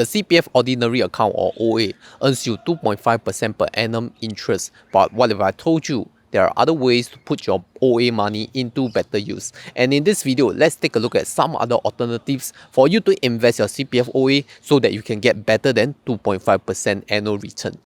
The CPF Ordinary Account or OA earns you 2.5% per annum interest. But what if I told you there are other ways to put your OA money into better use? And in this video, let's take a look at some other alternatives for you to invest your CPF OA so that you can get better than 2.5% annual return.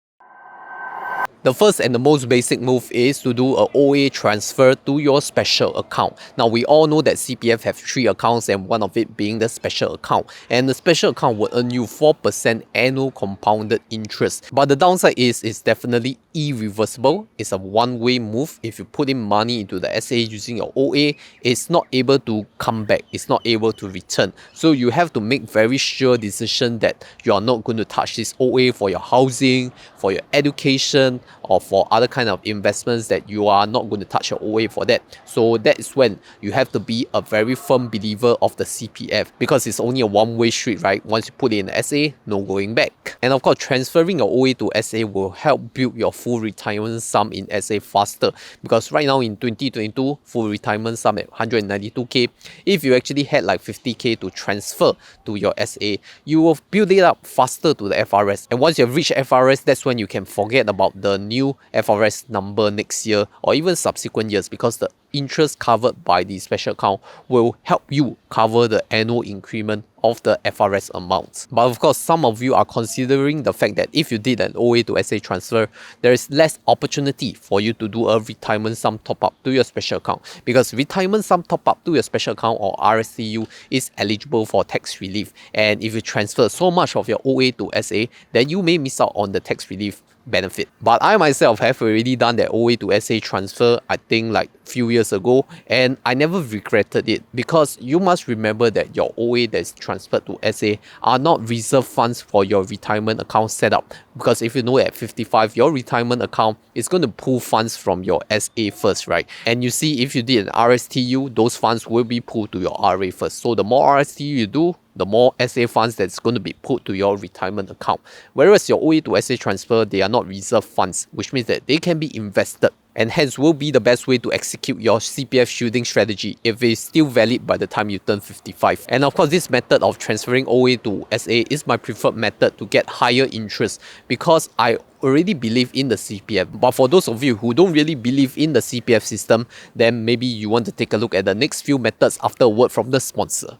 The first and the most basic move is to do a OA transfer to your special account. Now, we all know that CPF have 3 accounts and one of it being the special account. And the special account will earn you 4% annual compounded interest. But the downside is it's definitely irreversible. It's a one-way move. If you put in money into the SA using your OA, it's not able to come back. It's not able to return. So you have to make very sure decision that you are not going to touch this OA for your housing, for your education, or for other kind of investments that you are not going to touch your OA for that. So that is when you have to be a very firm believer of the CPF, because it's only a one-way street, right? Once you put it in the SA, no going back. And of course, transferring your OA to SA will help build your full retirement sum in SA faster, because right now in 2022, full retirement sum at 192k. If you actually had like 50k to transfer to your SA, you will build it up faster to the FRS. And once you have reached FRS, that's when you can forget about the new FRS number next year or even subsequent years, because the interest covered by the special account will help you cover the annual increment of the FRS amount. But of course, some of you are considering the fact that if you did an OA to SA transfer, there is less opportunity for you to do a retirement sum top up to your special account, because retirement sum top up to your special account or RSTU is eligible for tax relief. And if you transfer so much of your OA to SA, then you may miss out on the tax relief benefit. But I myself have already done that OA to SA transfer, I think like few years ago, and I never regretted it, because you must remember that your OA that's transferred to SA are not reserve funds for your retirement account setup. Because if you know at 55 your retirement account is going to pull funds from your SA first, right? And you see, if you did an RSTU, those funds will be pulled to your RA first. So the more RSTU you do, the more SA funds that's going to be put to your retirement account. Whereas your OA to SA transfer, they are not reserve funds, which means that they can be invested, and hence will be the best way to execute your CPF shielding strategy if it is still valid by the time you turn 55. And of course, this method of transferring OA to SA is my preferred method to get higher interest, because I already believe in the CPF. But for those of you who don't really believe in the CPF system, then maybe you want to take a look at the next few methods after a word from the sponsor.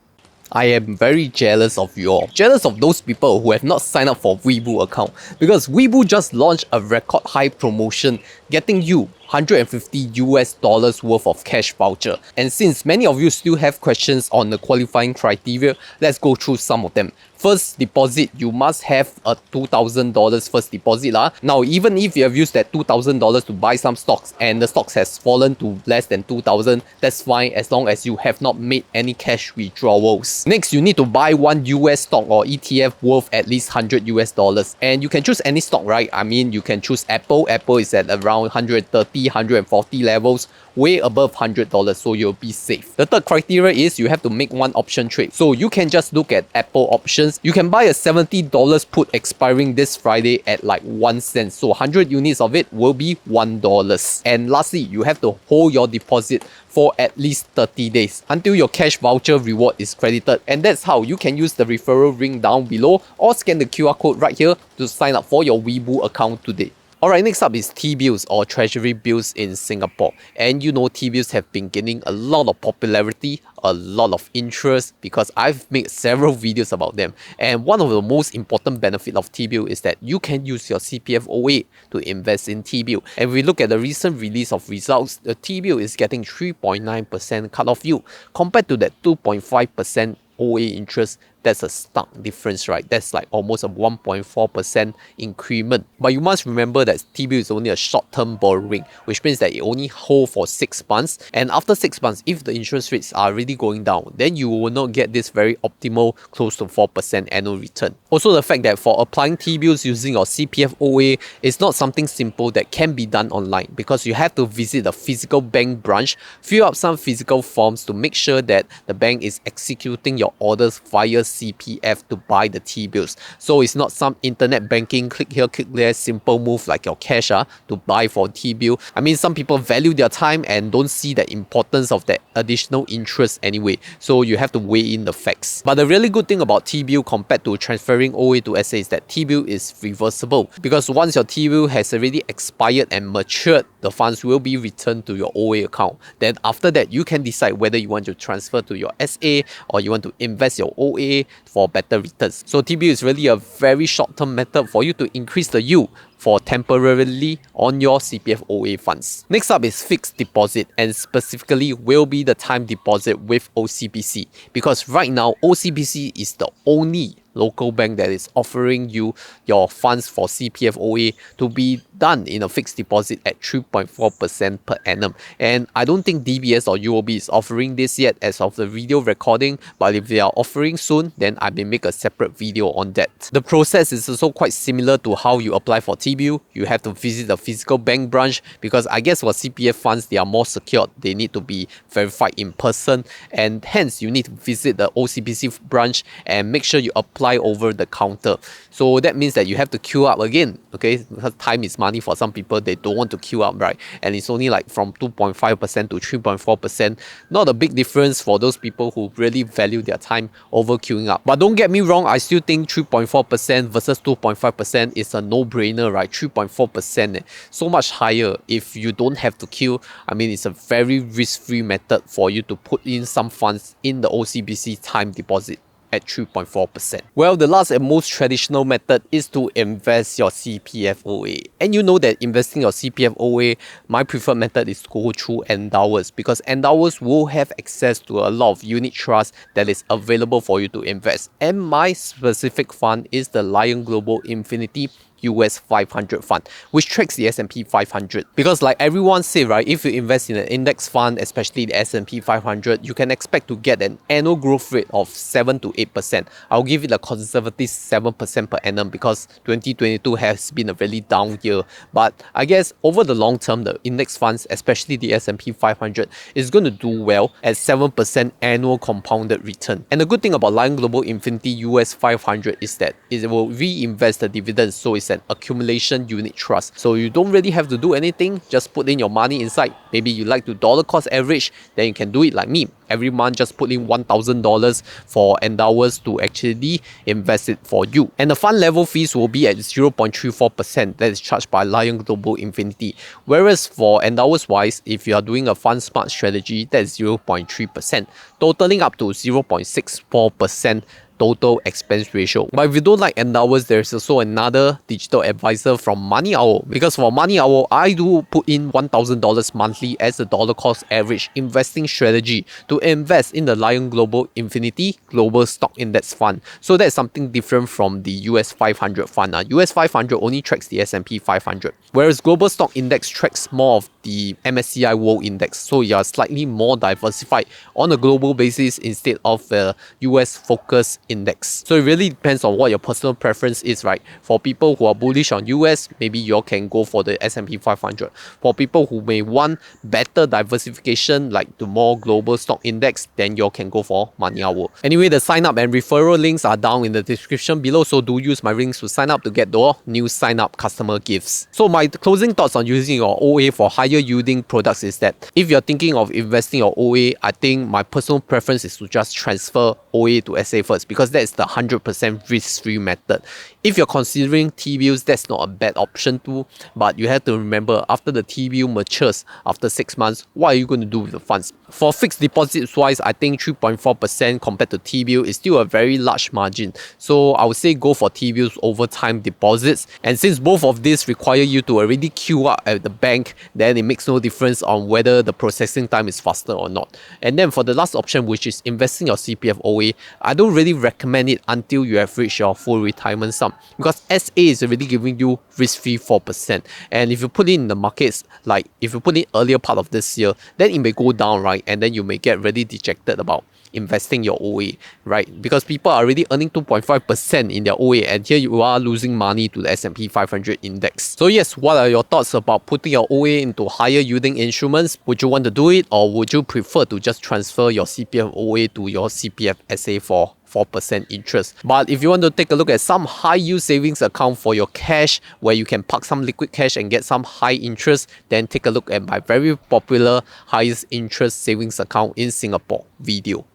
I am very jealous of you all. Jealous of those people who have not signed up for Weibo account, because Weibo just launched a record high promotion getting you $150 worth of cash voucher. And since many of you still have questions on the qualifying criteria, let's go through some of them. First deposit, you must have a $2,000 first deposit. Now, even if you have used that $2,000 to buy some stocks and the stocks has fallen to less than $2,000, that's fine as long as you have not made any cash withdrawals. Next, you need to buy one US stock or ETF worth at least $100. And you can choose any stock, right? I mean, you can choose Apple. Apple is at around 130, 140 levels, way above $100, so you'll be safe. The third criteria is you have to make one option trade. So you can just look at Apple options. You can buy a $70 put expiring this Friday at like 1 cent. So 100 units of it will be $1. And lastly, you have to hold your deposit for at least 30 days until your cash voucher reward is credited. And that's how you can use the referral link down below or scan the QR code right here to sign up for your Weibo account today. Alright, next up is T-bills or treasury bills in Singapore. And you know, T-bills have been gaining a lot of popularity, a lot of interest, because I've made several videos about them. And one of the most important benefits of T-bill is that you can use your CPF OA to invest in T-bill. And if we look at the recent release of results, the T-bill is getting 3.9% cut-off yield compared to that 2.5% OA interest. That's a stark difference, right? That's like almost a 1.4% increment. But you must remember that T-bill is only a short-term borrowing, which means that it only holds for 6 months. And after 6 months, if the interest rates are really going down, then you will not get this very optimal close to 4% annual return. Also, the fact that for applying T-bills using your CPF OA is not something simple that can be done online, because you have to visit a physical bank branch, fill up some physical forms to make sure that the bank is executing your orders via CPF to buy the T-bills. So it's not some internet banking, click here, click there, simple move like your cash to buy for T-bill. I mean, some people value their time and don't see the importance of that additional interest anyway. So you have to weigh in the facts. But the really good thing about T-bill compared to transferring OA to SA is that T-bill is reversible, because once your T-bill has already expired and matured, the funds will be returned to your OA account. Then after that, you can decide whether you want to transfer to your SA or you want to invest your OA for better returns. So T-bill is really a very short-term method for you to increase the yield for temporarily on your CPF OA funds. Next up is fixed deposit, and specifically will be the time deposit with OCBC, because right now OCBC is the only local bank that is offering you your funds for CPF OA to be done in a fixed deposit at 3.4% per annum. And I don't think DBS or UOB is offering this yet as of the video recording, but if they are offering soon, then I may make a separate video on that. The process is also quite similar to how you apply for T-bill. You have to visit the physical bank branch, because I guess for CPF funds, they are more secured. They need to be verified in person, and hence you need to visit the OCBC branch and make sure you apply over the counter. So that means that you have to queue up again, okay? Because time is money for some people. They don't want to queue up, right? And it's only like from 2.5% to 3.4%. Not a big difference for those people who really value their time over queuing up. But don't get me wrong, I still think 3.4% versus 2.5% is a no-brainer, right? 3.4%, so much higher if you don't have to queue. I mean, it's a very risk-free method for you to put in some funds in the OCBC time deposit at 3.4%. Well, the last and most traditional method is to invest your CPF OA. And you know that investing your CPF OA, my preferred method is to go through endowers, because endowers will have access to a lot of unit trusts that is available for you to invest. And my specific fund is the Lion Global Infinity US 500 fund, which tracks the S&P 500. Because like everyone say, right, if you invest in an index fund, especially the S&P 500, you can expect to get an annual growth rate of 7 to 8%. I'll give it a conservative 7% per annum, because 2022 has been a really down year. But I guess over the long term, the index funds, especially the S&P 500, is going to do well at 7% annual compounded return. And the good thing about Lion Global Infinity US 500 is that it will reinvest the dividends, so it's an accumulation unit trust. So you don't really have to do anything, just put in your money inside. Maybe you like to dollar cost average, then you can do it like me. Every month, just put in $1,000 for endowers to actually invest it for you. And the fund level fees will be at 0.34% that is charged by Lion Global Infinity. Whereas for endowers wise, if you are doing a fund smart strategy, that is 0.3%, totaling up to 0.64% total expense ratio. But if you don't like endowers, there's also another digital advisor from Money Owl. Because for Money Owl, I do put in $1,000 monthly as a dollar cost average investing strategy to invest in the Lion Global Infinity Global Stock Index Fund. So that's something different from the US 500 fund. US 500 only tracks the S&P 500, whereas Global Stock Index tracks more of the MSCI World Index. So you are slightly more diversified on a global basis instead of the US focus index. So it really depends on what your personal preference is, right? For people who are bullish on US, maybe you can go for the S&P 500. For people who may want better diversification, like the more global stock index, then you can go for Money Owl. Anyway, the sign up and referral links are down in the description below, so do use my links to sign up to get the new sign up customer gifts. So my closing thoughts on using your OA for higher yielding products is that if you're thinking of investing your OA, I think my personal preference is to just transfer OA to SA first, because that's the 100% risk-free method. If you're considering T-bills, that's not a bad option too, but you have to remember, after the T-bill matures after 6 months, what are you going to do with the funds? For fixed deposits wise, I think 3.4% compared to T-bill is still a very large margin. So I would say go for T-bills over time deposits. And since both of these require you to already queue up at the bank, then it makes no difference on whether the processing time is faster or not. And then for the last option, which is investing your CPF OA, I don't really recommend it until you have reached your full retirement sum, because SA is already giving you risk-free 4%. And if you put it in the markets, like if you put it earlier part of this year, then it may go down, right? And then you may get really dejected about investing your OA, right? Because people are already earning 2.5% in their OA, and here you are losing money to the S&P 500 index. So yes, what are your thoughts about putting your OA into higher yielding instruments? Would you want to do it, or would you prefer to just transfer your CPF OA to your CPF SA for 4% interest. But if you want to take a look at some high yield savings account for your cash, where you can park some liquid cash and get some high interest, then take a look at my very popular highest interest savings account in Singapore video.